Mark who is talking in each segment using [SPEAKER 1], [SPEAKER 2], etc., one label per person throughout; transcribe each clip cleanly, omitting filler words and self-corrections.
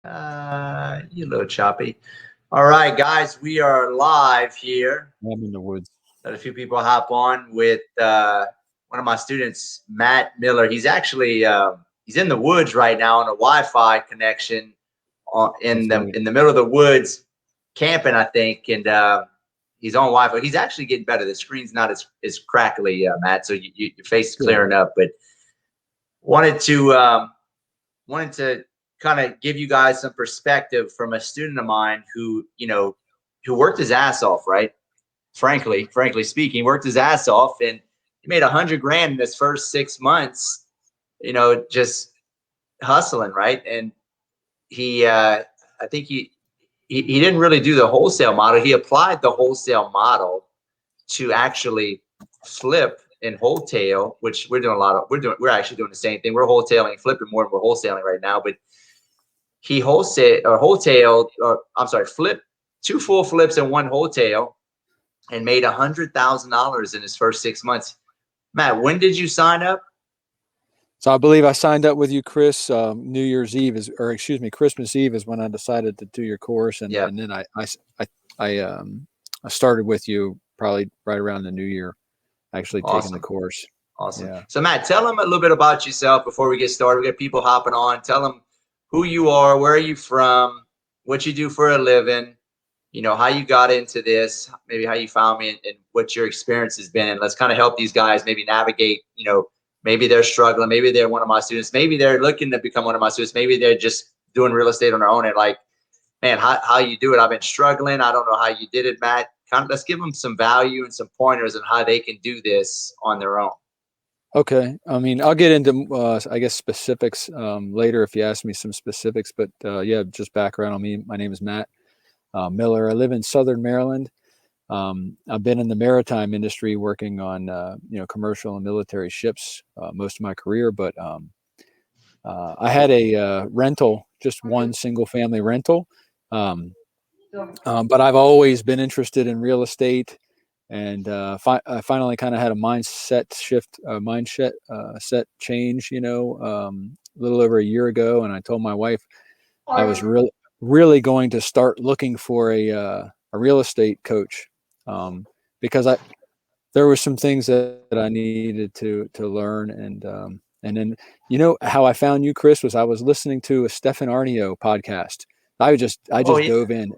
[SPEAKER 1] You a little choppy. All right, guys, we are live here.
[SPEAKER 2] I'm in the woods.
[SPEAKER 1] Let a few people hop on with one of my students, Matt Miller. He's actually he's in the woods right now on a Wi-Fi connection
[SPEAKER 2] That's right.
[SPEAKER 1] in the middle of the woods, camping, I think, and he's on Wi-Fi. He's actually getting better. The screen's not as crackly, Matt. So your face is
[SPEAKER 2] Good.
[SPEAKER 1] clearing up. But wanted to wanted to kind of give you guys some perspective from a student of mine who worked his ass off, right? Frankly speaking, worked his ass off, and he made 100 grand in his first 6 months, just hustling, right? And I think he didn't really do the wholesale model. He applied the wholesale model to actually flip and wholesale, which we're doing a lot of. We're actually doing the same thing. We're wholesaling and flipping more than we're wholesaling right now. But he flipped 2 full flips and 1 wholesale, and made $100,000 in his first 6 months. Matt, when did you sign up?
[SPEAKER 2] So I believe I signed up with you, Chris. New Year's Eve Christmas Eve is when I decided to do your course, and
[SPEAKER 1] Yeah,
[SPEAKER 2] and then I started with you probably right around the New Year, actually taking the
[SPEAKER 1] awesome.
[SPEAKER 2] course.
[SPEAKER 1] Awesome.
[SPEAKER 2] Yeah.
[SPEAKER 1] So, Matt, tell them a little bit about yourself before we get started. We got people hopping on. Tell them who you are, where are you from, what you do for a living, how you got into this, maybe how you found me, and what your experience has been. And let's kind of help these guys maybe navigate, maybe they're struggling. Maybe they're one of my students. Maybe they're looking to become one of my students. Maybe they're just doing real estate on their own and like, man, how you do it? I've been struggling. I don't know how you did it, Matt. Let's give them some value and some pointers on how they can do this on their own.
[SPEAKER 2] Okay. I mean, I'll get into I guess specifics later if you ask me some specifics. But yeah, just background on me. My name is Matt Miller. I live in Southern Maryland. I've been in the maritime industry working on commercial and military ships most of my career, but I had a rental, just one single family rental. Um, but I've always been interested in real estate, and I finally kind of had a mindset shift, set change, a little over a year ago, and I told my wife I was really going to start looking for a real estate coach, because there were some things that I needed to learn, and then how I found you, Chris, was I was listening to a Stefan Arnio podcast. I
[SPEAKER 1] Oh,
[SPEAKER 2] just
[SPEAKER 1] yeah.
[SPEAKER 2] dove in.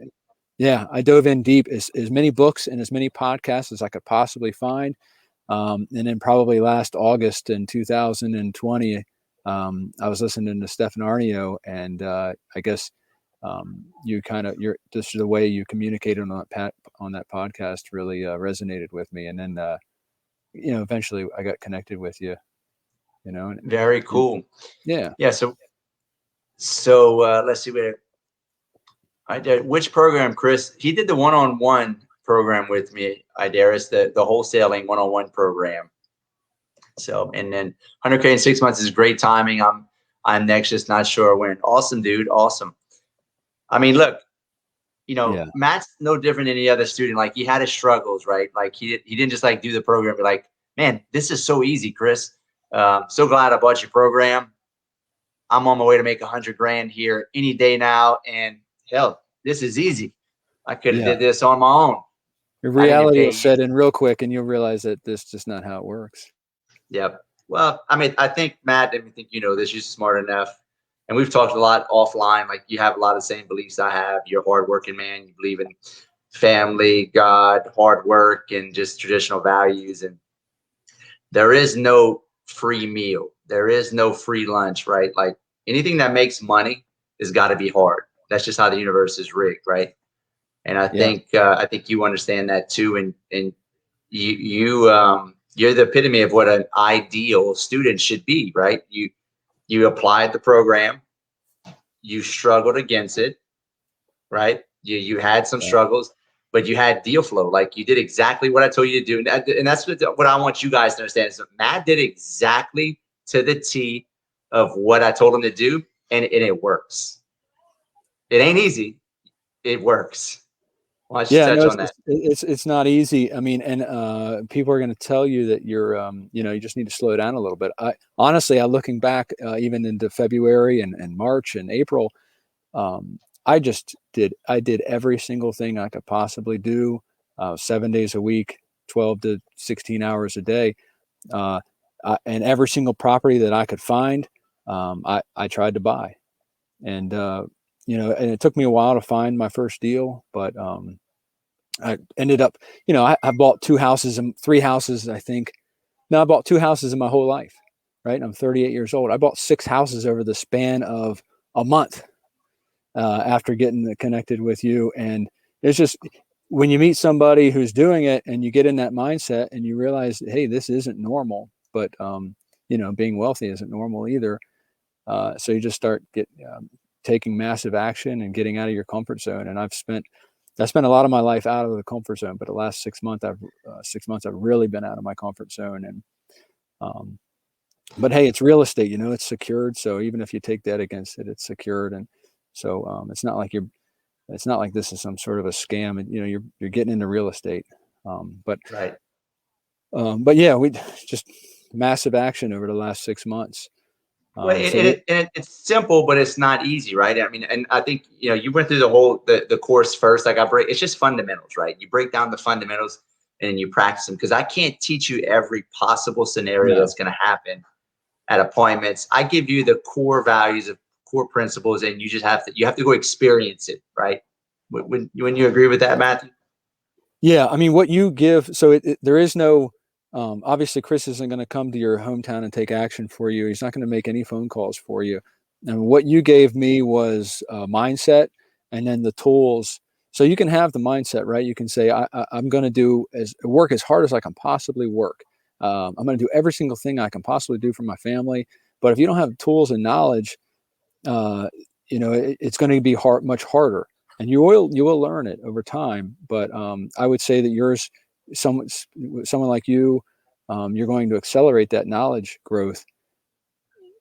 [SPEAKER 2] Yeah, I dove in deep, as many books and as many podcasts as I could possibly find. And then probably last August in 2020, I was listening to Stefan Arnio, and I guess just the way you communicated on that podcast really resonated with me. And then eventually I got connected with you.
[SPEAKER 1] Very
[SPEAKER 2] And
[SPEAKER 1] cool.
[SPEAKER 2] yeah.
[SPEAKER 1] Yeah. So let's see where I did which program, Chris. He did the one-on-one program with me. Idaris, the wholesaling one-on-one program. So, and then 100K in 6 months is great timing. I'm next, just not sure when. Awesome, dude. Awesome. I mean, look,
[SPEAKER 2] Yeah.
[SPEAKER 1] Matt's no different than any other student. Like, he had his struggles, right? Like, he didn't just like do the program, but like, man, this is so easy, Chris. So glad I bought your program. I'm on my way to make 100 grand here any day now. And hell, this is easy. I could have
[SPEAKER 2] Yeah.
[SPEAKER 1] did this on my own.
[SPEAKER 2] Your
[SPEAKER 1] I didn't even
[SPEAKER 2] reality
[SPEAKER 1] pay
[SPEAKER 2] will
[SPEAKER 1] you.
[SPEAKER 2] set in real quick, and you'll realize that this is just not how it works.
[SPEAKER 1] Yep. Well, I mean, I think Matt, I think this. You're smart enough, and we've talked a lot offline. Like, you have a lot of the same beliefs I have. You're a hardworking man. You believe in family, God, hard work, and just traditional values. And there is no free meal. There is no free lunch, right? Like, anything that makes money has got to be hard. That's just how the universe is rigged, right? And
[SPEAKER 2] Yeah.
[SPEAKER 1] I think you understand that too. And you're the epitome of what an ideal student should be, right? You applied the program, you struggled against it, right? You had some
[SPEAKER 2] Yeah.
[SPEAKER 1] struggles, but you had deal flow. Like, you did exactly what I told you to do, and that's what I want you guys to understand. So Matt did exactly to the T of what I told him to do, and it works. It ain't easy. It works. Why don't you
[SPEAKER 2] Yeah,
[SPEAKER 1] touch
[SPEAKER 2] no,
[SPEAKER 1] on that?
[SPEAKER 2] it's not easy. I mean, and people are going to tell you that you just need to slow down a little bit. I honestly, looking back, even into February and March and April, I did every single thing I could possibly do, 7 days a week, 12 to 16 hours a day. And every single property that I could find, I tried to buy. And, and it took me a while to find my first deal, but I ended up, I bought 2 houses and 3 houses, I think. No, I bought 2 houses in my whole life, right? I'm 38 years old. I bought 6 houses over the span of a month after getting connected with you. And it's just, when you meet somebody who's doing it and you get in that mindset and you realize, hey, this isn't normal, but, being wealthy isn't normal either. So you just start taking massive action and getting out of your comfort zone. And I spent a lot of my life out of the comfort zone, but the last 6 months, I've really been out of my comfort zone. And, but hey, it's real estate, it's secured. So even if you take debt against it, it's secured. And so, it's not like this is some sort of a scam, and, you're getting into real estate.
[SPEAKER 1] Right.
[SPEAKER 2] But yeah, we just massive action over the last 6 months.
[SPEAKER 1] Well, it's simple, but it's not easy, right? I mean, and I think, you went through the course first. Like it's just fundamentals, right? You break down the fundamentals and you practice them, because I can't teach you every possible scenario that's going to happen at appointments. I give you the core values of core principles, and you have to go experience it, right? When you agree with that, Matthew?
[SPEAKER 2] Yeah, I mean, what you give, so there is no, obviously Chris isn't going to come to your hometown and take action for you. He's not going to make any phone calls for you. And what you gave me was mindset, and then the tools. So you can have the mindset, right? You can say, I'm going to work as hard as I can possibly work. I'm going to do every single thing I can possibly do for my family. But if you don't have tools and knowledge, it's going to be much harder. And you will learn it over time. But I would say that yours, someone like you, you're going to accelerate that knowledge growth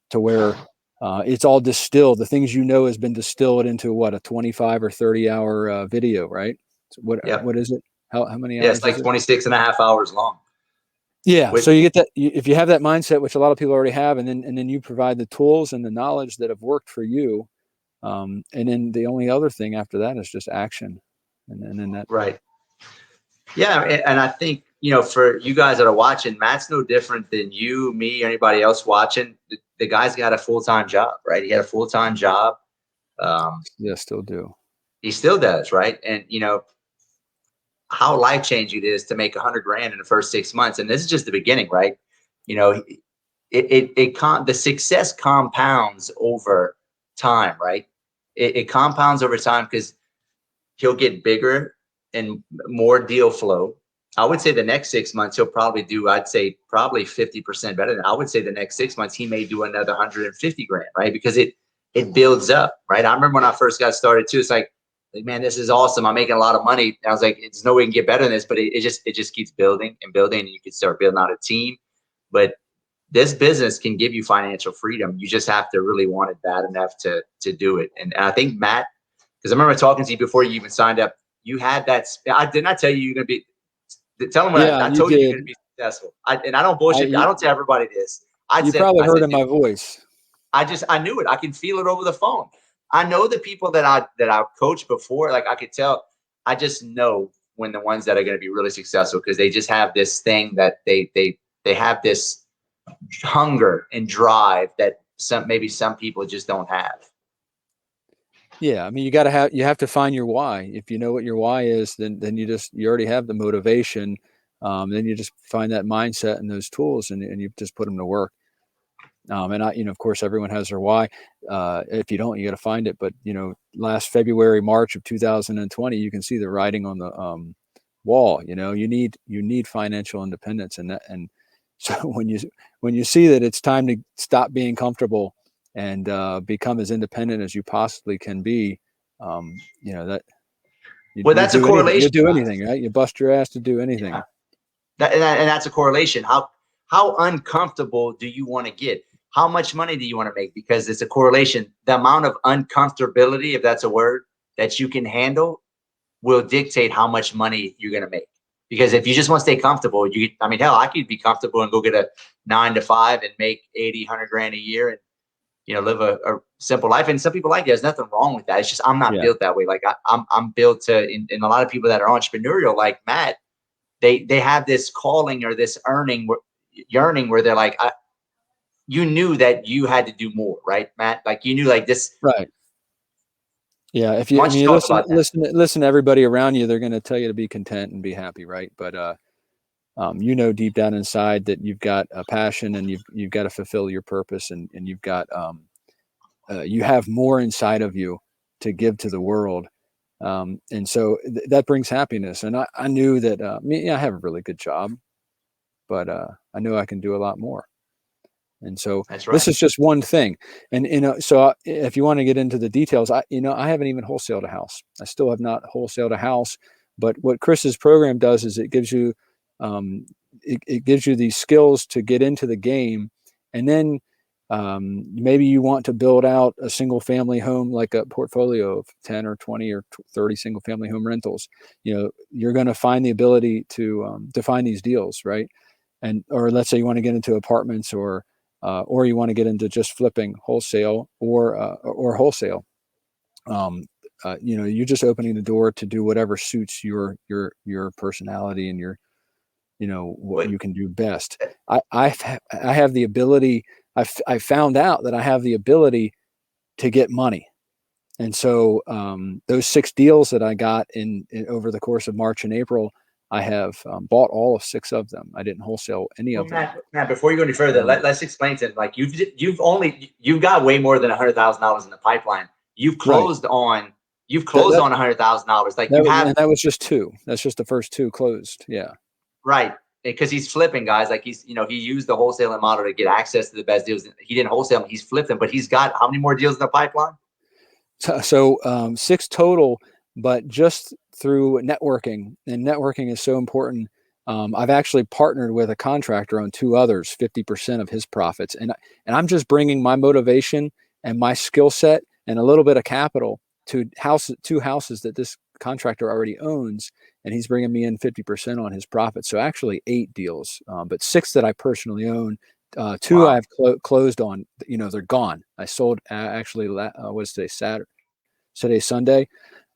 [SPEAKER 2] to where it's all distilled. The things has been distilled into a 25 or 30 hour video, right? So what is it? How many hours?
[SPEAKER 1] Yeah, it's like 26 and a half hours long.
[SPEAKER 2] Yeah. So you get that, if you have that mindset, which a lot of people already have, and then you provide the tools and the knowledge that have worked for you. And then the only other thing after that is just action. And then that.
[SPEAKER 1] Right. Yeah. And I think, for you guys that are watching, Matt's no different than you, me, anybody else watching. The guy's got a full-time job, right? He had a full-time job.
[SPEAKER 2] Yeah, still do.
[SPEAKER 1] He still does. Right. And, how life-changing it is to make $100,000 in the first 6 months. And this is just the beginning, right? The success compounds over time, right? It compounds over time because he'll get bigger and more deal flow. I would say the next 6 months he'll probably do, I'd say probably 50% better than I would say the next 6 months he may do another $150,000, right? Because it builds up, right? I remember when I first got started too, it's like, man, this is awesome. I'm making a lot of money. And I was like, there's no way we can get better than this, but it just keeps building and building, and you can start building out a team. But this business can give you financial freedom. You just have to really want it bad enough to do it. And I think Matt, because I remember talking to you before you even signed up, you had that. I did not tell you you're going to be. Tell them what I told you you're going to be successful. I don't bullshit. I don't tell everybody this.
[SPEAKER 2] You probably heard in my voice.
[SPEAKER 1] I knew it. I can feel it over the phone. I know the people that I've coached before. Like I could tell. I just know when the ones that are going to be really successful, because they just have this thing that they have this hunger and drive that maybe some people just don't have.
[SPEAKER 2] Yeah, I mean, you have to find your why. If you know what your why is, then you already have the motivation. Then you just find that mindset and those tools, and you just put them to work. And of course, everyone has their why. If you don't, you got to find it. But last February, March of 2020, you can see the writing on the wall. You need financial independence, and so when you see that it's time to stop being comfortable and become as independent as you possibly can be, that.
[SPEAKER 1] That's a correlation.
[SPEAKER 2] You do anything, right? You bust your ass to do anything.
[SPEAKER 1] Yeah. And that's a correlation. How uncomfortable do you want to get? How much money do you want to make? Because it's a correlation. The amount of uncomfortability, if that's a word, that you can handle will dictate how much money you're going to make. Because if you just want to stay comfortable, hell, I could be comfortable and go get a 9 to 5 and make 80, $100,000 a year. And, live a simple life. And some people like it. There's nothing wrong with that. It's just, I'm not
[SPEAKER 2] Yeah.
[SPEAKER 1] built that way. Like I'm built to, and a lot of people that are entrepreneurial, like Matt, they have this calling or this yearning where they're like, you knew that you had to do more, right, Matt? Like you knew like this.
[SPEAKER 2] Right. Yeah. If
[SPEAKER 1] Why
[SPEAKER 2] you, I
[SPEAKER 1] don't
[SPEAKER 2] mean,
[SPEAKER 1] you
[SPEAKER 2] you
[SPEAKER 1] talk about that?
[SPEAKER 2] listen to everybody around you, they're going to tell you to be content and be happy. Right. But, deep down inside that you've got a passion and you've got to fulfill your purpose, and you've got, you have more inside of you to give to the world. And so that brings happiness. And I knew that, I have a really good job, but, I knew I can do a lot more. And so
[SPEAKER 1] That's
[SPEAKER 2] this
[SPEAKER 1] right.
[SPEAKER 2] is just one thing. And, so if you want to get into the details, I haven't even wholesaled a house. I still have not wholesaled a house, but what Chris's program does is it gives you, it gives you these skills to get into the game. And then, maybe you want to build out a single family home, like a portfolio of 10 or 20 or 30 single family home rentals. You're going to find the ability to find these deals, right? Or let's say you want to get into apartments, or you want to get into just flipping wholesale or wholesale. You're just opening the door to do whatever suits your personality and your, what
[SPEAKER 1] Wait,
[SPEAKER 2] you can do best. I have the ability. I found out that I have the ability to get money. And so those 6 deals that I got in over the course of March and April, I have bought all of 6 of them. I didn't wholesale any
[SPEAKER 1] well,
[SPEAKER 2] of them.
[SPEAKER 1] Matt, before you go any further, let's explain to him. Like you've got way more than $100,000 in the pipeline. You've
[SPEAKER 2] Right.
[SPEAKER 1] closed on
[SPEAKER 2] That, that,
[SPEAKER 1] on $100,000. Like
[SPEAKER 2] that
[SPEAKER 1] you
[SPEAKER 2] was,
[SPEAKER 1] have,
[SPEAKER 2] and that was just 2. That's just the first 2 closed. Yeah.
[SPEAKER 1] right, because he's flipping, guys. Like he used the wholesaling model to get access to the best deals. He didn't wholesale them; he's flipped them. But he's got how many more deals in the pipeline?
[SPEAKER 2] So 6 total, but just through networking, and networking is so important. I've actually partnered with a contractor on 2 others, 50% of his profits, and I'm just bringing my motivation and my skill set and a little bit of capital to 2 houses that this contractor already owns, and he's bringing me in 50% on his profits. So actually 8 deals, but 6 that I personally own. 2
[SPEAKER 1] Wow.
[SPEAKER 2] I've closed on. They're gone. I sold actually. What is today? Saturday, Sunday.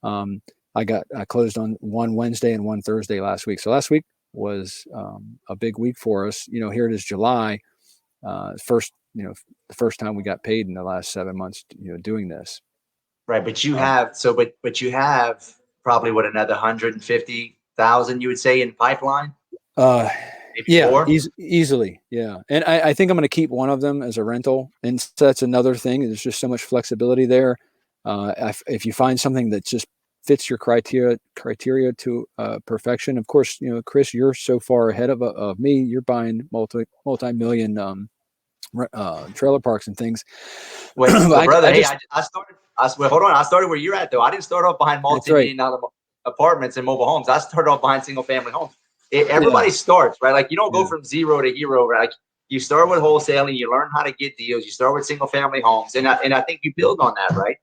[SPEAKER 2] Um, I closed on 1 Wednesday and 1 Thursday last week. So last week was a big week for us. Here it is July, first, the first time we got paid in the last 7 months, doing this.
[SPEAKER 1] Right, but you
[SPEAKER 2] Um,
[SPEAKER 1] have but you have probably what, another 150,000 you would say in pipeline,
[SPEAKER 2] uh,
[SPEAKER 1] maybe
[SPEAKER 2] yeah,
[SPEAKER 1] more.
[SPEAKER 2] easily. Yeah. And I think I'm going to keep one of them as a rental. And so that's another thing. There's just so much flexibility there. If you find something that just fits your criteria to perfection, of course, Chris, you're so far ahead of me. You're buying multi-million trailer parks and things.
[SPEAKER 1] Wait, well, brother,
[SPEAKER 2] I
[SPEAKER 1] hey,
[SPEAKER 2] just
[SPEAKER 1] I started. Well, hold on. I started where you're at, though. I didn't start off behind
[SPEAKER 2] That's right.
[SPEAKER 1] multi-million-dollar apartments and mobile homes. I started off behind single-family homes.
[SPEAKER 2] Yeah.
[SPEAKER 1] Everybody starts, right? Like you don't go
[SPEAKER 2] Yeah.
[SPEAKER 1] from zero to hero, right? Like you start with wholesaling, you learn how to get deals. You start with single-family homes, and I think you build on that, right?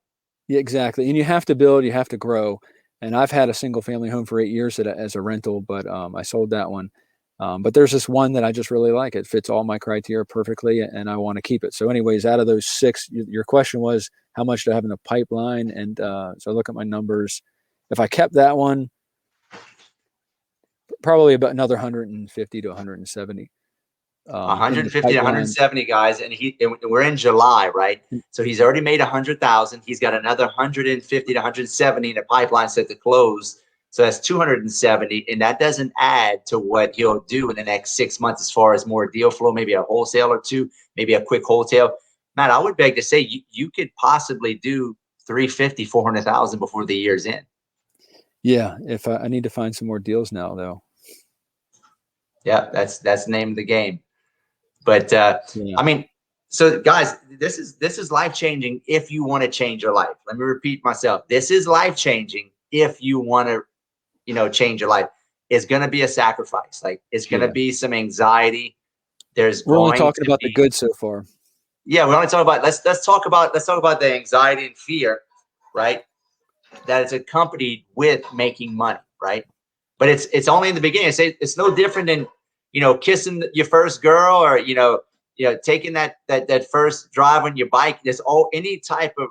[SPEAKER 2] Yeah, exactly. And you have to build, you have to grow. And I've had a single family home for 8 years as a rental, but I sold that one. But there's this one that I just really like. It fits all my criteria perfectly, and I want to keep it. So, anyways, out of those 6, your question was how much do I have in the pipeline? And so I look at my numbers. If I kept that one, probably about another 150 to 170 in the
[SPEAKER 1] 150 to
[SPEAKER 2] pipeline.
[SPEAKER 1] 170 guys, and we're in July, right? So he's already made 100,000. He's got another 150 to 170 in the pipeline set to close. So that's 270, and that doesn't add to what he'll do in the next 6 months as far as more deal flow, maybe a wholesale or 2, maybe a quick wholesale. Matt, I would beg to say you could possibly do 350, 400,000 before the year's in.
[SPEAKER 2] Yeah, if I need to find some more deals now, though.
[SPEAKER 1] Yeah, that's the name of the game. But
[SPEAKER 2] Yeah.
[SPEAKER 1] I mean, so guys, this is life changing if you want to change your life. Let me repeat myself. This is life changing if you want to, change your life. It's going to be a sacrifice. Like it's going to
[SPEAKER 2] Yeah.
[SPEAKER 1] be some anxiety. There's
[SPEAKER 2] We're only
[SPEAKER 1] going
[SPEAKER 2] talking
[SPEAKER 1] to
[SPEAKER 2] about the
[SPEAKER 1] be,
[SPEAKER 2] good so far.
[SPEAKER 1] yeah, we're only talking about, let's talk about the anxiety and fear, right? That is accompanied with making money, right? But it's only in the beginning. It's no different than, kissing your first girl, or, taking that first drive on your bike, there's any type of,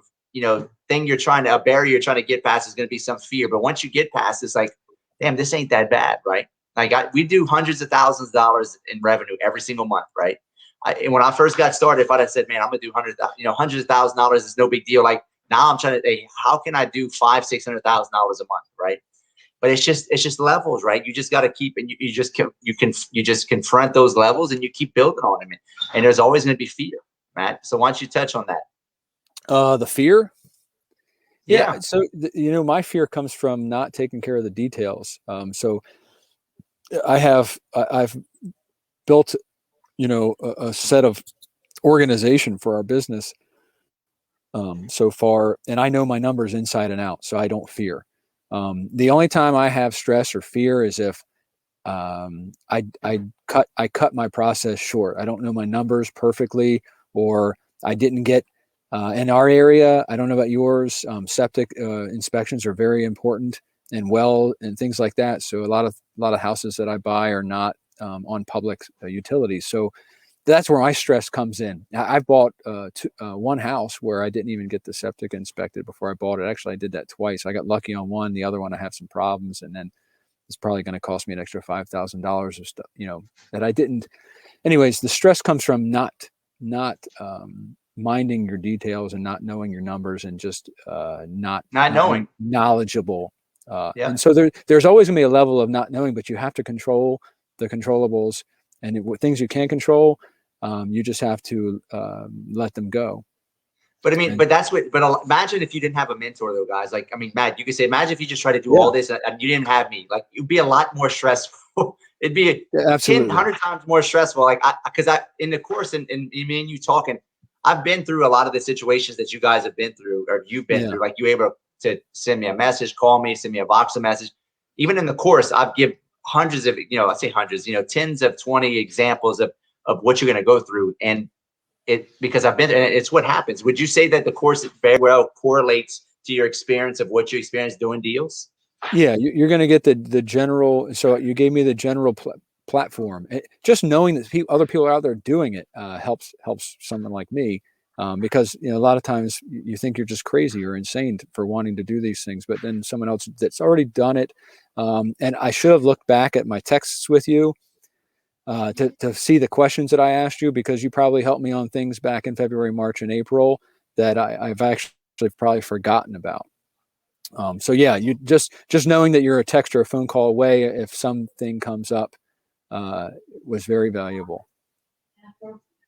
[SPEAKER 1] thing a barrier you're trying to get past is going to be some fear. But once you get past, it's like, damn, this ain't that bad, right? We do hundreds of thousands of dollars in revenue every single month, right? When I first got started, if I'd have said, man, I'm gonna do hundreds of thousand dollars, is no big deal. Like now I'm trying to, hey, how can I do $500,000-$600,000 a month, right? But it's just levels, right? You just got to keep, and you just confront those levels, and you keep building on them. And there's always going to be fear, Matt. So why don't you touch on that?
[SPEAKER 2] The fear.
[SPEAKER 1] Yeah.
[SPEAKER 2] So my fear comes from not taking care of the details. So I've built, a set of organization for our business so far, and I know my numbers inside and out, so I don't fear. The only time I have stress or fear is if I cut my process short. I don't know my numbers perfectly, or I didn't get in our area. I don't know about yours. Septic inspections are very important, and well, and things like that. So a lot of houses that I buy are not on public utilities. So that's where my stress comes in. I've bought one house where I didn't even get the septic inspected before I bought it. Actually, I did that twice. I got lucky on one. The other one, I have some problems, and then it's probably going to cost me an extra $5,000 of stuff, that I didn't. Anyways, the stress comes from not minding your details and not knowing your numbers, and just not
[SPEAKER 1] knowing,
[SPEAKER 2] knowledgeable.
[SPEAKER 1] Yeah.
[SPEAKER 2] And so there's always going to be a level of not knowing, but you have to control the controllables, and things you can't control, you just have to let them go.
[SPEAKER 1] But I mean, but imagine if you didn't have a mentor though, guys. Like, I mean, Matt, you could say, imagine if you just tried to do all this and you didn't have me. Like, it'd be a lot more stressful. It'd be 100 times more stressful. Like, because in the course, and me and you talking, I've been through a lot of the situations that you guys have been through, or you've been through. Like, you were able to send me a message, call me, send me a Voxer message. Even in the course, I've given hundreds of, I say hundreds, tens of 20 examples of what you're going to go through. And because I've been there, and it's what happens. Would you say that the course very well correlates to your experience of what you experienced doing deals?
[SPEAKER 2] Yeah, you're going to get the general. So you gave me the general platform. Just knowing that other people are out there doing it helps someone like me, because a lot of times you think you're just crazy or insane for wanting to do these things, but then someone else that's already done it. And I should have looked back at my texts with you to see the questions that I asked you, because you probably helped me on things back in February, March, and April that I've actually probably forgotten about. So yeah, you just knowing that you're a text or a phone call away if something comes up was very valuable.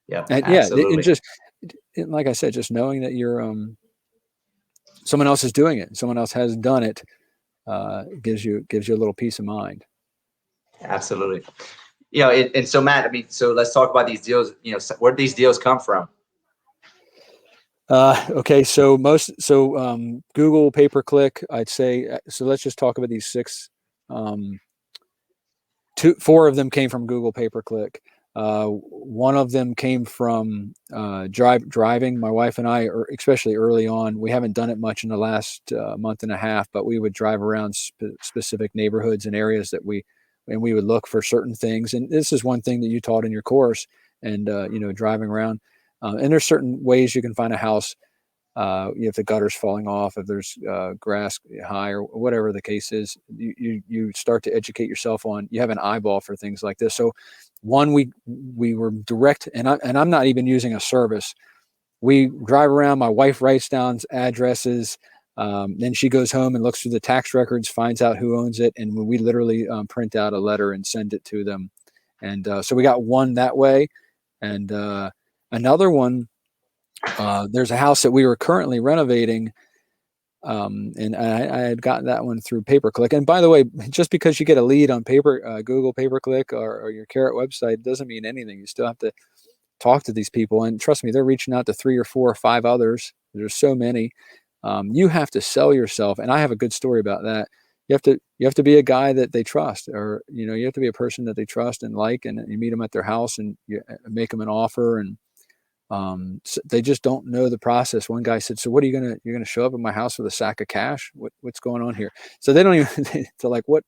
[SPEAKER 1] Yeah,
[SPEAKER 2] and
[SPEAKER 1] absolutely.
[SPEAKER 2] and just like I said, just knowing that you're someone else is doing it, someone else has done it, gives you a little peace of mind.
[SPEAKER 1] Absolutely. And so Matt, I mean, so let's talk about these deals. Where do these deals come from?
[SPEAKER 2] Okay, so Google pay-per-click, I'd say. So let's just talk about these 6. 4 of them came from Google pay-per-click. One of them came from driving. My wife and I, especially early on, we haven't done it much in the last month and a half, but we would drive around specific neighborhoods and areas that we would look for certain things. And this is one thing that you taught in your course, and driving around. And there's certain ways you can find a house if the gutter's falling off, if there's grass high, or whatever the case is. You start to educate yourself on. You have an eyeball for things like this. So one, we were direct, and I'm not even using a service. We drive around. My wife writes down addresses. Then she goes home and looks through the tax records, finds out who owns it, and we literally print out a letter and send it to them. And so we got one that way. And another one, there's a house that we were currently renovating, and I had gotten that one through pay-per-click. And by the way, just because you get a lead on Google pay-per-click or your Carrot website doesn't mean anything. You still have to talk to these people, and trust me, they're reaching out to 3 or 4 or 5 others. There's so many. You have to sell yourself, and I have a good story about that. You have to be a guy that they trust, or you have to be a person that they trust and like, and you meet them at their house and you make them an offer, and so they just don't know the process. One guy said, "So what are you're gonna show up at my house with a sack of cash? What's going on here?" So they don't even. They're like, "What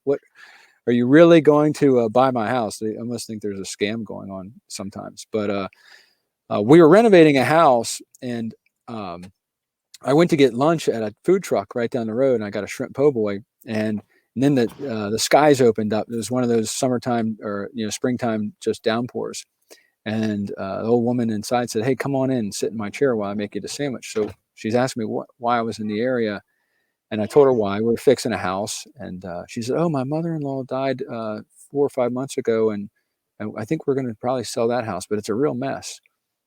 [SPEAKER 2] are you really going to buy my house?" They almost think there's a scam going on sometimes. But We were renovating a house, and I went to get lunch at a food truck right down the road, and I got a shrimp po' boy, and then the skies opened up. It was one of those summertime or springtime just downpours, and the old woman inside said, "Hey, come on in, sit in my chair while I make you the sandwich." So she's asking me why I was in the area, and I told her why. We were fixing a house, and she said, "Oh, my mother-in-law died 4 or 5 months ago, and I think we're going to probably sell that house, but it's a real mess."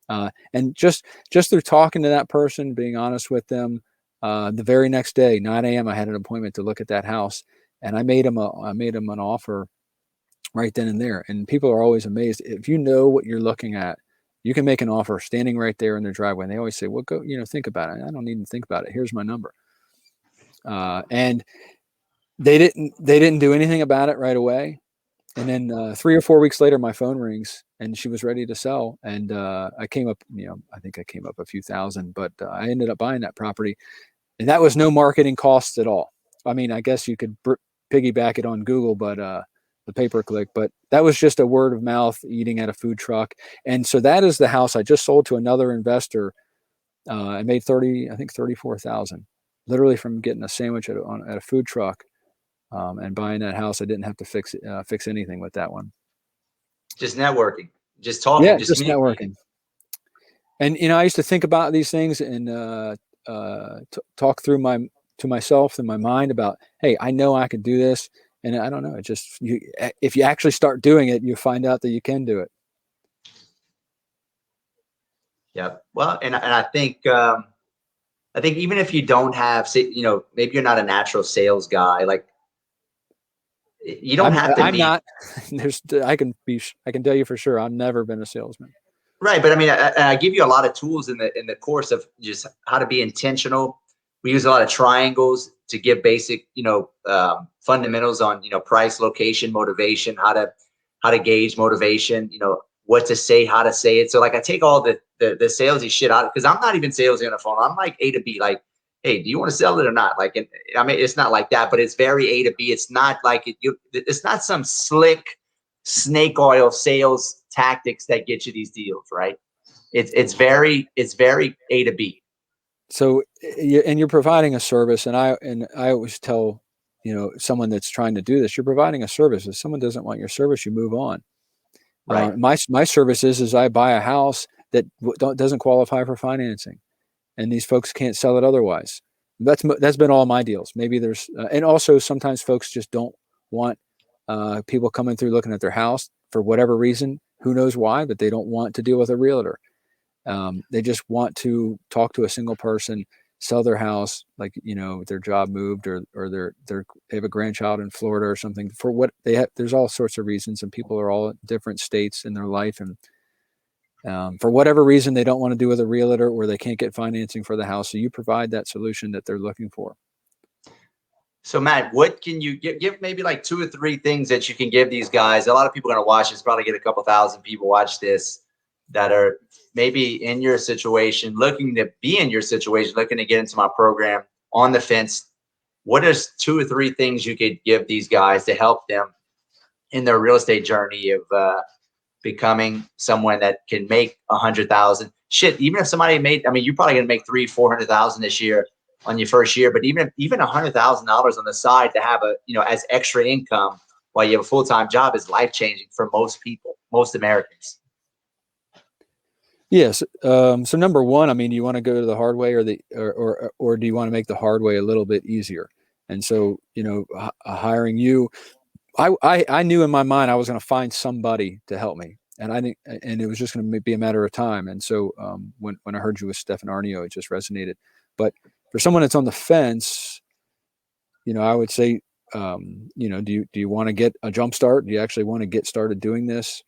[SPEAKER 2] And just through talking to that person, being honest with them, the very next day, 9 a.m., I had an appointment to look at that house, and I made him an offer right then and there. And people are always amazed if you know what you're looking at. You can make an offer standing right there in their driveway. And they always say, "Well, go, think about it." I don't need to think about it. Here's my number. And they didn't do anything about it right away. And then 3 or 4 weeks later, my phone rings, and she was ready to sell. And I came up, I think I came up a few thousand, but I ended up buying that property, and that was no marketing costs at all. I mean, I guess you could piggyback it on Google, but the pay-per-click, but that was just a word of mouth, eating at a food truck. And so that is the house I just sold to another investor. I made 34,000, literally from getting a sandwich at a food truck. And buying that house, I didn't have to fix anything with that one.
[SPEAKER 1] Just networking, just talking,
[SPEAKER 2] Yeah,
[SPEAKER 1] just
[SPEAKER 2] just
[SPEAKER 1] communicating.
[SPEAKER 2] networking. And I used to think about these things and talk through to myself in my mind about, hey, I know I could do this, and I don't know. It just if you actually start doing it, you find out that you can do it.
[SPEAKER 1] Yeah. Well, and I think even if you don't have, say, maybe you're not a natural sales guy, like you don't have to
[SPEAKER 2] I'm
[SPEAKER 1] be.
[SPEAKER 2] not. I can tell you for sure. I've never been a salesman.
[SPEAKER 1] Right, but I mean, I give you a lot of tools in the course of just how to be intentional. We use a lot of triangles to give basic, fundamentals on, price, location, motivation, how to gauge motivation, what to say, how to say it. So like I take all the salesy shit out because I'm not even salesy on the phone. I'm like A to B, like, hey, do you want to sell it or not? Like, I mean, it's not like that, but it's very A to B. It's not like it's not some slick snake oil sales tactics that get you these deals, right? It's very A to B.
[SPEAKER 2] So, and you're providing a service, and I always tell someone that's trying to do this, you're providing a service. If someone doesn't want your service, you move on.
[SPEAKER 1] Right.
[SPEAKER 2] My service is I buy a house that doesn't qualify for financing, and these folks can't sell it otherwise. That's been all my deals. Maybe there's and also sometimes folks just don't want people coming through looking at their house for whatever reason. Who knows why? But they don't want to deal with a realtor. They just want to talk to a single person, sell their house, like their job moved, or they have a grandchild in Florida or something. For what they have, there's all sorts of reasons, and people are all at different states in their life, and for whatever reason, they don't want to do with a realtor, or they can't get financing for the house. So you provide that solution that they're looking for.
[SPEAKER 1] So Matt, what can you give maybe like 2 or 3 things that you can give these guys? A lot of people are going to watch this, probably get a couple thousand people watch this that are maybe in your situation, looking to be in your situation, looking to get into my program, on the fence. What is 2 or 3 things you could give these guys to help them in their real estate journey of becoming someone that can make 100,000? Shit, even if somebody made, I mean, you're probably gonna make 300,000-400,000 this year on your first year, but even $100,000 on the side to have as extra income while you have a full-time job is life-changing for most people, most Americans.
[SPEAKER 2] Yes. So number one, I mean, you want to go to the hard way, or do you want to make the hard way a little bit easier? And so, hiring you, I knew in my mind I was going to find somebody to help me, and and it was just going to be a matter of time. And so, when I heard you with Stefan Arnio, it just resonated. But for someone that's on the fence, I would say, do you want to get a jump start? Do you actually want to get started doing this?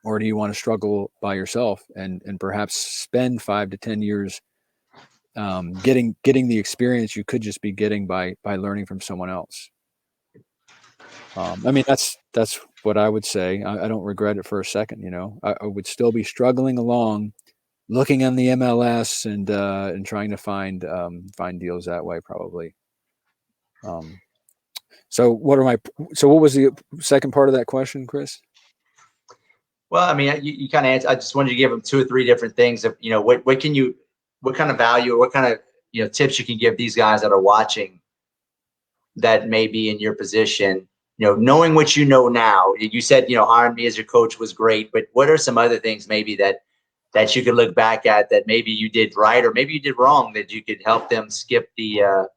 [SPEAKER 2] Or do you want to struggle by yourself and perhaps spend 5 to 10 years getting the experience you could just be getting by learning from someone else? I mean, that's what I would say. I don't regret it for a second. I would still be struggling along, looking in the MLS and trying to find deals that way probably. So what was the second part of that question, Chris?
[SPEAKER 1] Well, I mean, you kind of answered. I just wanted to give them 2 or 3 different things of, what kind of value, or what kind of, tips you can give these guys that are watching that may be in your position, knowing what you know now. You said, hiring me as your coach was great, but what are some other things maybe that you could look back at that maybe you did right or maybe you did wrong that you could help them skip the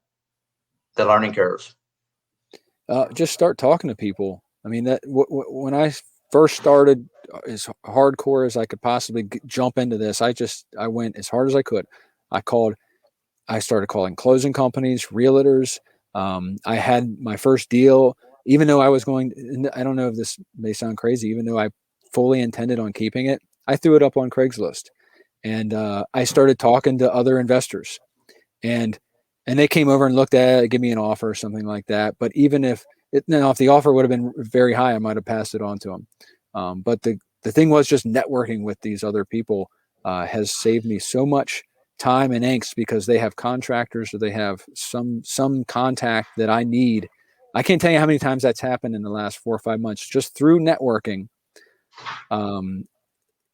[SPEAKER 1] learning curve?
[SPEAKER 2] Just start talking to people. I mean, when I first started as hardcore as I could possibly jump into this, I went as hard as I could. I started calling closing companies, realtors. I had my first deal, even though I was going, I don't know if this may sound crazy, even though I fully intended on keeping it, I threw it up on Craigslist, and I started talking to other investors, and they came over and looked at it, give me an offer or something like that. But even if if the offer would have been very high, I might have passed it on to them. But the thing was, just networking with these other people has saved me so much time and angst, because they have contractors or they have some contact that I need. I can't tell you how many times that's happened in the last 4 or 5 months just through networking.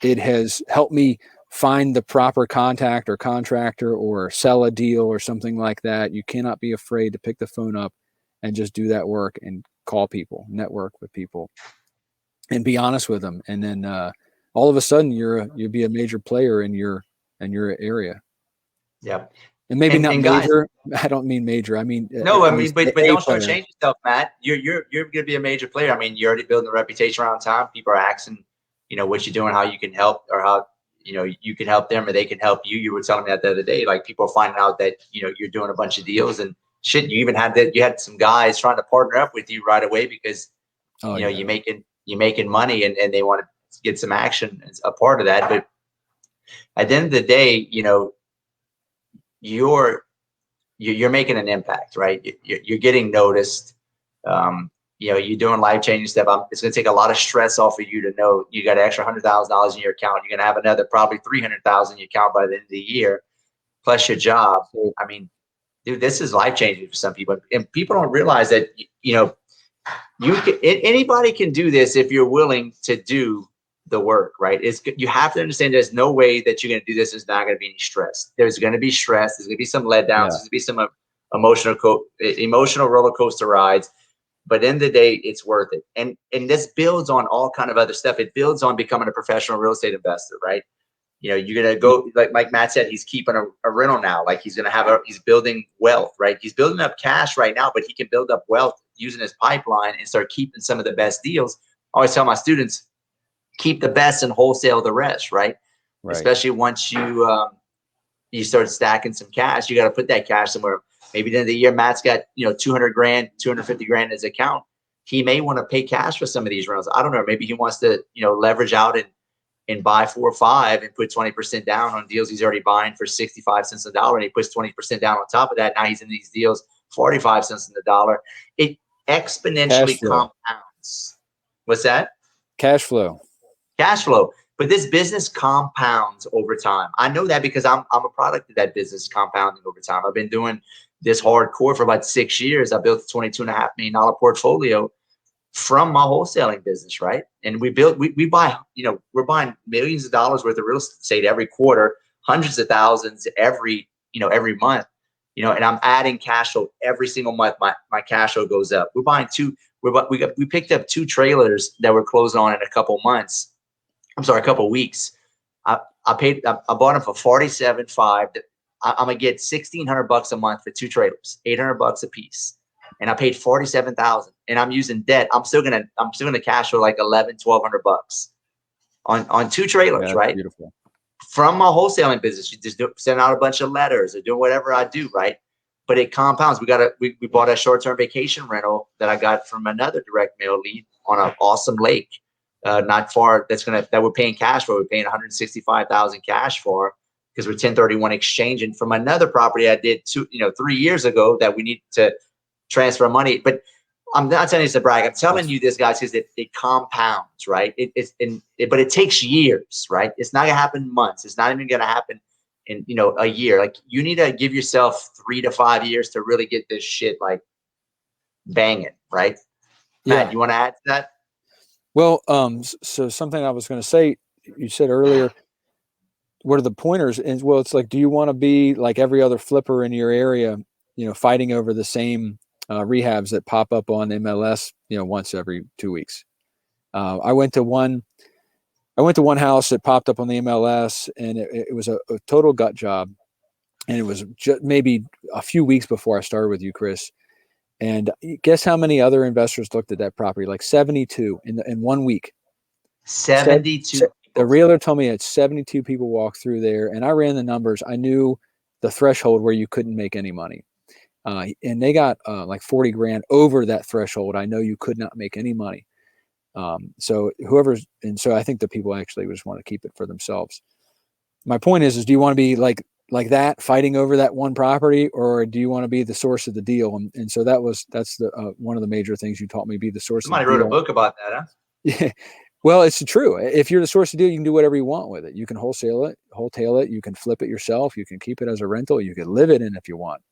[SPEAKER 2] It has helped me find the proper contact or contractor or sell a deal or something like that. You cannot be afraid to pick the phone up and just do that work and call people, network with people, and be honest with them. And then all of a sudden you'll be a major player in your area.
[SPEAKER 1] Yeah.
[SPEAKER 2] And maybe not
[SPEAKER 1] And guys,
[SPEAKER 2] major. I don't mean major. I mean,
[SPEAKER 1] no, I
[SPEAKER 2] at
[SPEAKER 1] mean,
[SPEAKER 2] least
[SPEAKER 1] but
[SPEAKER 2] a
[SPEAKER 1] don't
[SPEAKER 2] player.
[SPEAKER 1] shortchange yourself, Matt. You're going to be a major player. I mean, you're already building a reputation around town. People are asking, what you're doing, how you can help, or how you can help them, or they can help you. You were telling me that the other day, like people are finding out that you're doing a bunch of deals and shit. You even had that. You had some guys trying to partner up with you right away because
[SPEAKER 2] Yeah.
[SPEAKER 1] you're making money and they want to get some action as a part of that. But at the end of the day, you're making an impact, right? You're getting noticed. You're doing life-changing stuff. It's going to take a lot of stress off of you to know you got an extra $100,000 in your account. You're going to have another probably 300,000 in your account by the end of the year, plus your job. I mean, dude, this is life-changing for some people, and people don't realize that anybody can do this if you're willing to do the work, right? You have to understand there's no way that you're going to do this. There's not going to be any stress. There's going to be stress. There's going to be some letdowns.
[SPEAKER 2] Yeah.
[SPEAKER 1] There's going to be some emotional roller coaster rides. But at the end of the day, it's worth it. And this builds on all kind of other stuff. It builds on becoming a professional real estate investor, right? You're going to go, like Matt said, he's keeping a rental now. Like he's going to he's building wealth, right? He's building up cash right now, but he can build up wealth using his pipeline and start keeping some of the best deals. I always tell my students, keep the best and wholesale the rest, right? Especially once you start stacking some cash, you got to put that cash somewhere. Maybe at the end of the year, Matt's got 200 grand, 250 grand in his account. He may want to pay cash for some of these rentals. I don't know. Maybe he wants to leverage out and buy 4 or 5 and put 20% down on deals he's already buying for 65 cents a dollar, and he puts 20% down on top of that. Now he's in these deals 45 cents on the dollar. It exponentially compounds. What's that?
[SPEAKER 2] Cash flow.
[SPEAKER 1] But this business compounds over time. I know that because I'm a product of that business compounding over time. I've been doing this hardcore for about 6 years. I built a $22.5 million portfolio from my wholesaling business, right? And we buy, we're buying millions of dollars worth of real estate every quarter, hundreds of thousands every month, and I'm adding cash flow every single month. My cash flow goes up. We're buying we picked up 2 trailers that we're closing on in a couple weeks. I bought them for $47,500. I'm gonna get $1,600 a month for 2 trailers, $800 a piece, and I paid $47,000. And I'm using debt. I'm still gonna cash flow like $1,100-$1,200 on 2 trailers, right?
[SPEAKER 2] Beautiful.
[SPEAKER 1] From my wholesaling business, you just send out a bunch of letters or doing whatever I do, right? But it compounds. We bought a short-term vacation rental that I got from another direct mail lead on an awesome lake. Not far, that we're paying cash for. We're paying $165,000 cash for because we're 1031 exchanging from another property I did 3 years ago that we need to transfer money. But I'm not telling you this to brag. I'm telling you this, guys, because it compounds, right? But it takes years, right? It's not gonna happen in months. It's not even gonna happen in a year. Like you need to give yourself 3 to 5 years to really get this shit like banging, right?
[SPEAKER 2] Yeah.
[SPEAKER 1] Matt, you want to add to that?
[SPEAKER 2] Well, so something I was going to say, you said earlier, what are the pointers? And well, it's like, do you want to be like every other flipper in your area, fighting over the same rehabs that pop up on MLS, once every 2 weeks? I went to one house that popped up on the MLS, and it was a total gut job. And it was just maybe a few weeks before I started with you, Chris. And guess how many other investors looked at that property? Like 72 in 1 week.
[SPEAKER 1] 72
[SPEAKER 2] The
[SPEAKER 1] people.
[SPEAKER 2] realtor told me it's 72 people walked through there, and I ran the numbers. I knew the threshold where you couldn't make any money. And they got like 40 grand over that threshold. I know you could not make any money. So I think the people actually just want to keep it for themselves. My point is do you want to be like that, fighting over that one property, or do you want to be the source of the deal? And so that's the one of the major things you taught me: be the source
[SPEAKER 1] Somebody
[SPEAKER 2] of the
[SPEAKER 1] wrote
[SPEAKER 2] deal.
[SPEAKER 1] a book about that, huh?
[SPEAKER 2] Yeah. Well, it's true. If you're the source of the deal, you can do whatever you want with it. You can wholesale it. You can flip it yourself. You can keep it as a rental. You can live it in if you want.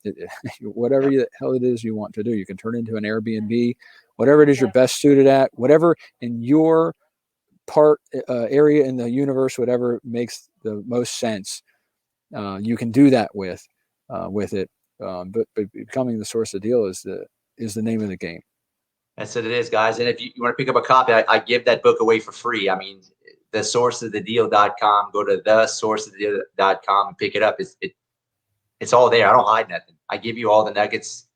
[SPEAKER 2] Whatever the hell it is you want to do, you can turn it into an Airbnb, whatever it is you're best suited at, whatever in your area in the universe, whatever makes the most sense. You can do that with it. But becoming the source of the deal is the name of the game.
[SPEAKER 1] That's what it is, guys. And if you want to pick up a copy, I give that book away for free. I mean, thesourceofthedeal.com. Go to thesourceofthedeal.com and pick it up. It's all there. I don't hide nothing. I give you all the nuggets.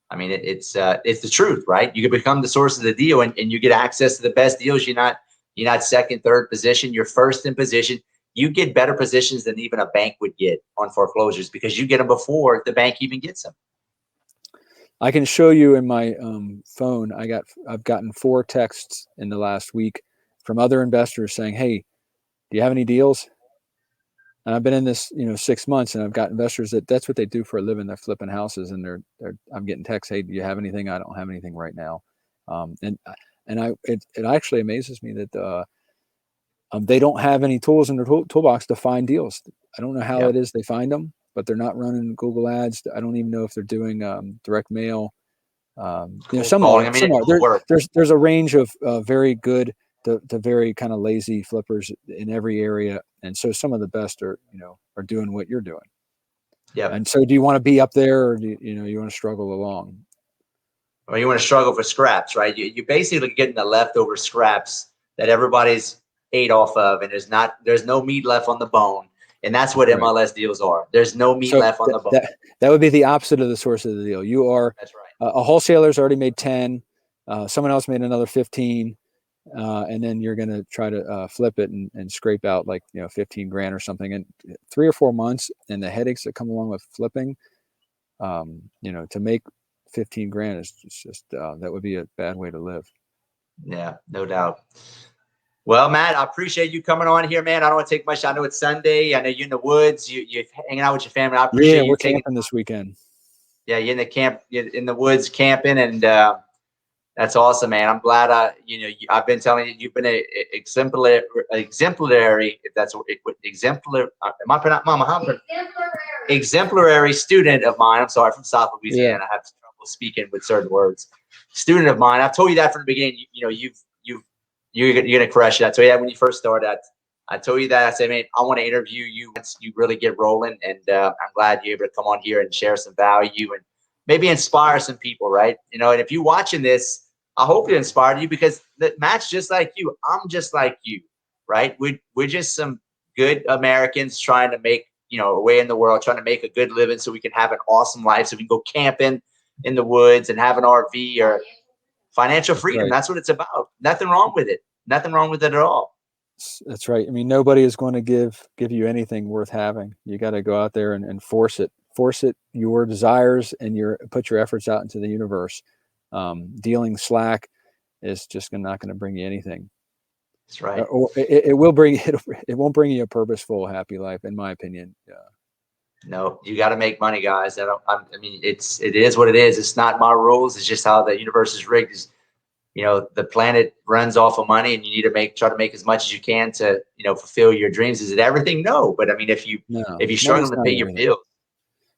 [SPEAKER 1] I mean, it's the truth, right? You can become the source of the deal, and you get access to the best deals. You're not second, third position. You're first in position. You get better positions than even a bank would get on foreclosures because you get them before the bank even gets them.
[SPEAKER 2] I can show you in my phone. I've gotten 4 texts in the last week from other investors saying, "Hey, do you have any deals?" And I've been in this, 6 months, and I've got investors that's what they do for a living. They're flipping houses, and I'm getting texts, "Hey, do you have anything?" I don't have anything right now. It actually amazes me that they don't have any tools in their toolbox to find deals. I don't know how it is they find them, but they're not running Google ads. I don't even know if they're doing direct mail. Some are.
[SPEAKER 1] I mean,
[SPEAKER 2] Some are. There's a range of very good to very kind of lazy flippers in every area, and so some of the best are doing what you're doing.
[SPEAKER 1] Yeah.
[SPEAKER 2] And so, do you want to be up there, or do you want to struggle along?
[SPEAKER 1] Or you want to struggle for scraps, right? You basically getting the leftover scraps that everybody's ate off of, and there's no meat left on the bone. And that's what MLS deals are. There's no meat left on the bone.
[SPEAKER 2] That would be the opposite of the source of the deal. You are.
[SPEAKER 1] That's right.
[SPEAKER 2] A wholesaler's already made 10. Someone else made another 15. And then you're going to try to flip it and scrape out 15 grand or something in 3 or 4 months. And the headaches that come along with flipping, to make 15 grand is just that would be a bad way to live.
[SPEAKER 1] Yeah, no doubt. Well, Matt, I appreciate you coming on here, man. I don't want to take much. I know it's Sunday. I know you're in the woods. You're hanging out with your family. I appreciate you.
[SPEAKER 2] We're camping this weekend.
[SPEAKER 1] Yeah, you're in the camp, you're in the woods camping, and that's awesome, man. I'm glad I've been telling you, you've been a exemplary, if that's exemplary. Am I pronouncing, Mama? Exemplary student of mine. I'm sorry, from South Louisiana. I have trouble speaking with certain words. Student of mine. I've told you that from the beginning. You're gonna crush it. I told you that when you first started. I told you that. I said, man, I want to interview you once you really get rolling, and I'm glad you're able to come on here and share some value and maybe inspire some people, right? And if you're watching this, I hope it inspired you, because Matt's just like you. I'm just like you, right? We're just some good Americans trying to make a way in the world, trying to make a good living so we can have an awesome life, so we can go camping in the woods and have an RV or financial freedom. Right. That's what it's about. Nothing wrong with it. Nothing wrong with it at all.
[SPEAKER 2] That's right. I mean, nobody is going to give you anything worth having. You got to go out there and force it, your desires, and put your efforts out into the universe. Dealing slack is just not going to bring you anything.
[SPEAKER 1] That's right.
[SPEAKER 2] Or it will bring it won't bring you a purposeful, happy life, in my opinion.
[SPEAKER 1] No, you got to make money, guys. I mean, it is what it is. It's not my rules. It's just how the universe is rigged. The planet runs off of money, and you need to try to make as much as you can to, fulfill your dreams. Is it everything? No. But I mean, if you struggle to pay your bills,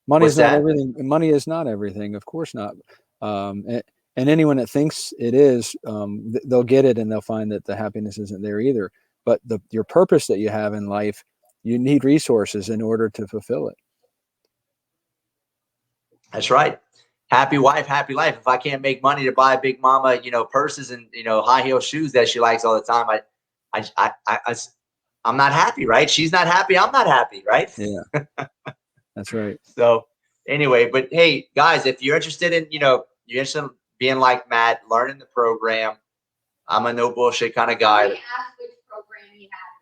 [SPEAKER 2] money is not everything. Money is not everything. Of course not. And And anyone that thinks it is, they'll get it and they'll find that the happiness isn't there either. But your purpose that you have in life, you need resources in order to fulfill it.
[SPEAKER 1] That's right. Happy wife, happy life. If I can't make money to buy Big Mama, purses and, high heel shoes that she likes all the time, I'm not happy, right? She's not happy. I'm not happy, right?
[SPEAKER 2] Yeah, that's right.
[SPEAKER 1] So anyway, but hey, guys, if you're interested in, you're interested in being like Matt, learning the program, I'm a no bullshit kind of guy.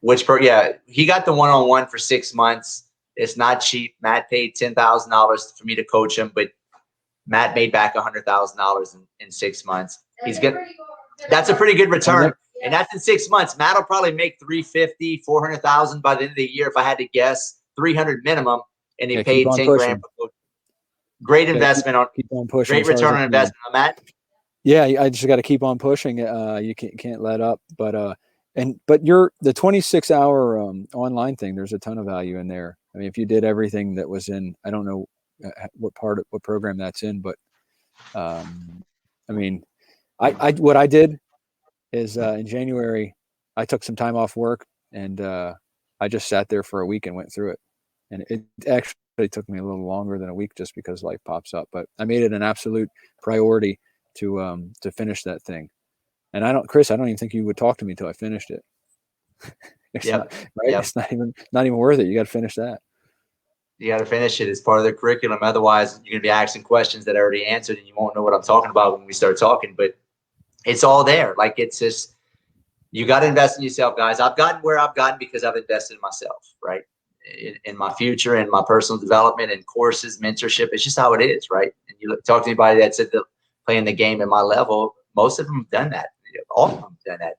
[SPEAKER 1] Which yeah, he got the one-on-one for 6 months. It's not cheap. Matt paid $10,000 for me to coach him, but Matt made back $100,000 in 6 months. That's a pretty good return. And that's in 6 months. Matt will probably make 350, 400,000 by the end of the year. If I had to guess, 300 minimum. And he paid 10 grand. Great investment
[SPEAKER 2] keep on pushing.
[SPEAKER 1] Great return on investment, Matt.
[SPEAKER 2] Yeah, I just got to keep on pushing. You can't let up. But the 26-hour online thing, there's a ton of value in there. I mean, if you did everything that was in, I don't know what program that's in, but I mean, what I did is in January, I took some time off work and I just sat there for a week and went through it. And it actually took me a little longer than a week just because life pops up. But I made it an absolute priority to finish that thing. And Chris, I don't even think you would talk to me till I finished it. It's not even worth it. You got to finish that.
[SPEAKER 1] You got to finish it as part of the curriculum. Otherwise, you're going to be asking questions that I already answered, and you won't know what I'm talking about when we start talking. But it's all there. Like, it's just, you got to invest in yourself, guys. I've gotten where I've gotten because I've invested in myself, right? In my future, in my personal development, and courses, mentorship. It's just how it is, right? And you talk to anybody that's playing the game at my level, most of them have done that. All of them have done that.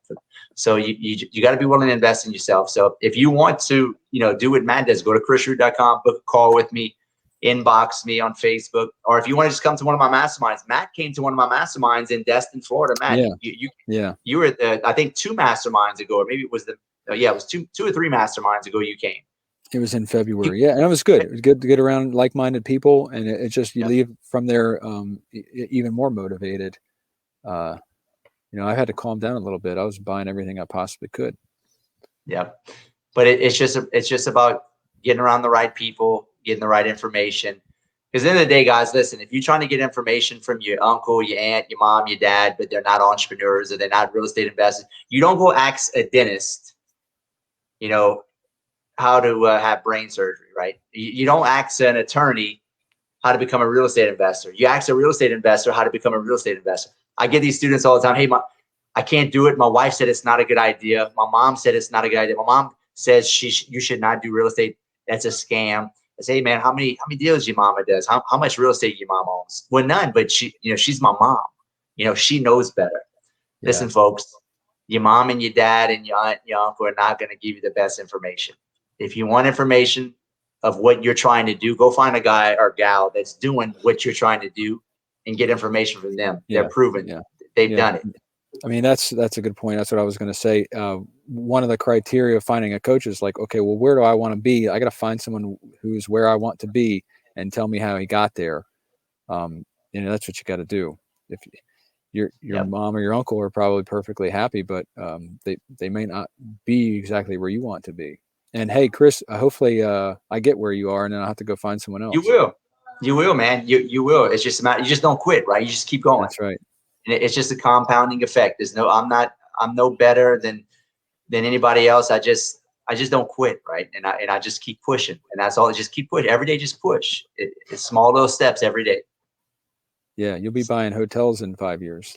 [SPEAKER 1] So you got to be willing to invest in yourself. So if you want to, do what Matt does, go to chrisrood.com, book a call with me, inbox me on Facebook, or if you want to just come to one of my masterminds. Matt came to one of my masterminds in Destin, Florida. Matt, you were I think 2 masterminds ago, or maybe it was it was two or three masterminds ago you came.
[SPEAKER 2] It was in February. Yeah. And it was good. It was good to get around like-minded people. And it's just, you leave from there even more motivated. I had to calm down a little bit. I was buying everything I possibly could. Yeah.
[SPEAKER 1] But it's just about getting around the right people, getting the right information. Because at the end of the day, guys, listen, if you're trying to get information from your uncle, your aunt, your mom, your dad, but they're not entrepreneurs or they're not real estate investors, you don't go ask a dentist, how to have brain surgery, right? You don't ask an attorney how to become a real estate investor. You ask a real estate investor how to become a real estate investor. I get these students all the time. Hey, I can't do it. My wife said it's not a good idea. My mom said it's not a good idea. My mom says you should not do real estate. That's a scam. I say, hey man, how many deals your mama does? How much real estate your mom owns? Well, none, but she's my mom. She knows better. Yeah. Listen, folks, your mom and your dad and your aunt and your uncle are not going to give you the best information. If you want information of what you're trying to do, go find a guy or gal that's doing what you're trying to do and get information from them. Yeah. They're proven. Yeah. They've done it.
[SPEAKER 2] I mean, that's a good point. That's what I was going to say. One of the criteria of finding a coach is like, okay, well, where do I want to be? I got to find someone who's where I want to be and tell me how he got there. That's what you got to do. If your mom or your uncle are probably perfectly happy, but they may not be exactly where you want to be. And hey, Chris, hopefully I get where you are, and then I'll have to go find someone else.
[SPEAKER 1] You will, man. You will. It's just you just don't quit, right? You just keep going.
[SPEAKER 2] That's right.
[SPEAKER 1] And it's just a compounding effect. I'm no better than anybody else. I just don't quit, right? And I just keep pushing, and that's all. Just keep pushing every day. Just push. It's small little steps every day.
[SPEAKER 2] Yeah, you'll be buying hotels in 5 years,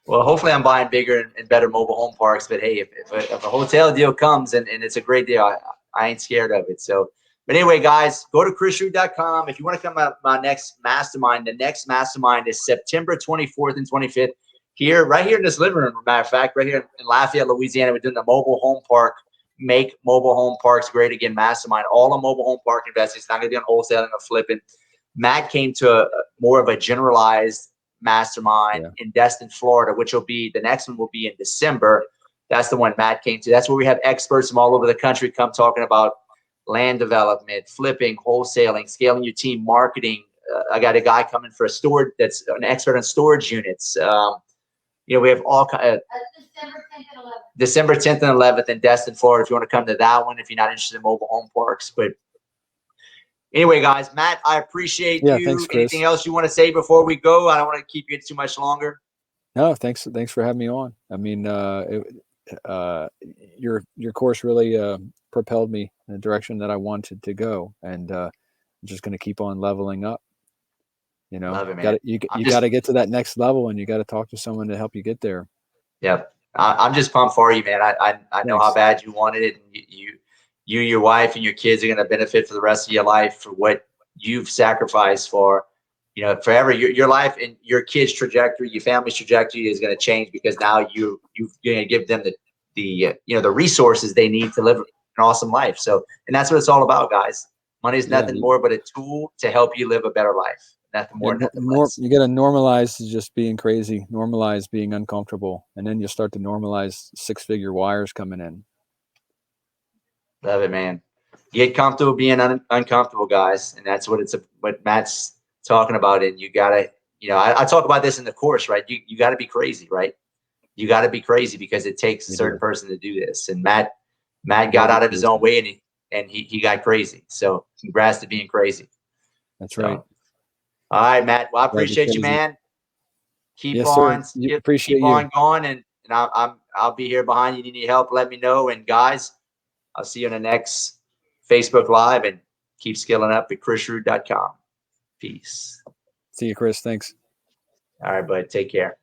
[SPEAKER 1] Well, hopefully I'm buying bigger and better mobile home parks. But hey, if a hotel deal comes and it's a great deal, I ain't scared of it. So, but anyway, guys, go to chrisrood.com. If you want to come to my next mastermind, the next mastermind is September 24th and 25th right here in this living room. Matter of fact, right here in Lafayette, Louisiana, we're doing the mobile home park, make mobile home parks great again mastermind. All the mobile home park investing. It's not going to be on wholesaling or flipping. Matt came to more of a generalized mastermind in Destin, Florida, which will be the next one will be in December. That's the one Matt came to. That's where we have experts from all over the country come talking about land development, flipping, wholesaling, scaling your team, marketing, I got a guy coming for a storage that's an expert on storage units. We have all kind of December 10th and 11th in Destin, Florida. If you want to come to that one, if you're not interested in mobile home parks. But anyway, guys, Matt, I appreciate you.
[SPEAKER 2] Thanks, Chris.
[SPEAKER 1] Anything else you want to say before we go? I don't want to keep you too much longer.
[SPEAKER 2] No, thanks for having me on. I mean, your course really propelled me in the direction that I wanted to go, and I'm just going to keep on leveling up.
[SPEAKER 1] Love it, man.
[SPEAKER 2] You got to get to that next level, and you got to talk to someone to help you get there.
[SPEAKER 1] Yep. I'm just pumped for you, man. I know how bad you wanted it, and you, your wife, and your kids are going to benefit for the rest of your life for what you've sacrificed for. Forever. Your life and your kids' trajectory, your family's trajectory is going to change because now you're going to give them the resources they need to live an awesome life. So, and that's what it's all about, guys. Money is nothing more but a tool to help you live a better life. Nothing more, nothing less.
[SPEAKER 2] You got to normalize just being crazy, normalize being uncomfortable, and then you'll start to normalize six-figure wires coming in.
[SPEAKER 1] Love it, man. Get comfortable being uncomfortable, guys, and that's what what Matt's talking about. And you gotta, I talk about this in the course, right? You got to be crazy, right? You got to be crazy because it takes a certain person to do this. And Matt got out of his own way, and he got crazy. So congrats to being crazy.
[SPEAKER 2] That's right.
[SPEAKER 1] All right, Matt. Well, I appreciate you, man. Keep on going, and I'll be here behind you. If you need help, let me know. And guys, I'll see you on the next Facebook Live, and keep skilling up at chrisrood.com. Peace.
[SPEAKER 2] See you, Chris. Thanks.
[SPEAKER 1] All right, bud. Take care.